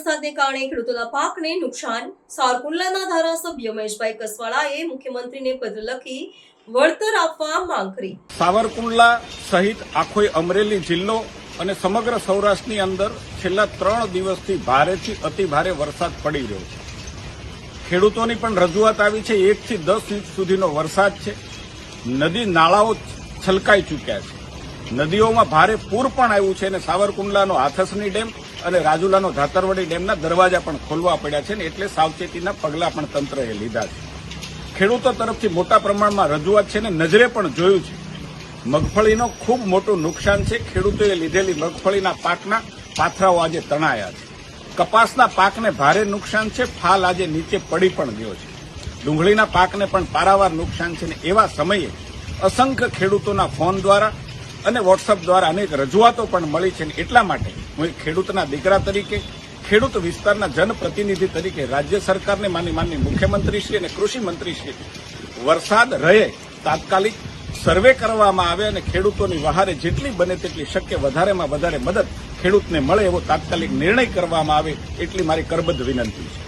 વરસાદને કારણે ખેડૂતોના પાકને નુકસાન। સાવરકુંડલાના ધારાસભ્ય મહેશભાઈ કસવાળાએ મુખ્યમંત્રીને પત્ર લખી વળતર આપવા માંગ કરી। સાવરકુંડલા સહિત આખો અમરેલી જિલ્લો અને સમગ્ર સૌરાષ્ટ્રની અંદર છેલ્લા 3 દિવસથી ભારેથી અતિભારે વરસાદ પડી રહ્યો છે। ખેડૂતોની પણ રજૂઆત આવી છે। 1 થી 10 ઇંચ સુધીનો વરસાદ છે। નદી નાળાઓ છલકાઈ ચૂક્યા છે। નદીઓમાં ભારે પૂર પણ આવ્યું છે અને સાવરકુંડલાનો હાથસની ડેમ અને રાજુલાનો ધાતરવડી ડેમના દરવાજા પણ ખોલવા પડ્યા છે ને એટલે સાવચેતીના પગલાં પણ તંત્રએ લીધા છે। ખેડૂતો તરફથી મોટા પ્રમાણમાં રજૂઆત છે ને નજરે પણ જોયું છે। મગફળીનો ખૂબ મોટું નુકસાન છે। ખેડૂતોએ લીધેલી મગફળીના પાકના પાથરાઓ આજે તણાયા છે। કપાસના પાકને ભારે નુકસાન છે। ફાલ આજે નીચે પડી પણ ગયો છે। ડુંગળીના પાકને પણ પારાવાર નુકસાન છે ને એવા સમયે અસંખ્ય ખેડૂતોના ફોન દ્વારા અને વોટ્સઅપ દ્વારા અનેક રજૂઆતો પણ મળી છે ને એટલા માટે હું ખેડૂતના દીકરા તરીકે ખેડૂત વિસ્તારના જનપ્રતિનિધિ તરીકે રાજ્ય સરકારને માનનીય મુખ્યમંત્રીશ્રી અને કૃષિ મંત્રીશ્રી વરસાદ રહે તાત્કાલિક સર્વે કરવામાં આવે અને ખેડૂતોની વહારે જેટલી બને તેટલી શક્ય વધારેમાં વધારે મદદ ખેડૂતને મળે એવો તાત્કાલિક નિર્ણય કરવામાં આવે એટલી મારી કરબદ્ધ વિનંતી છે।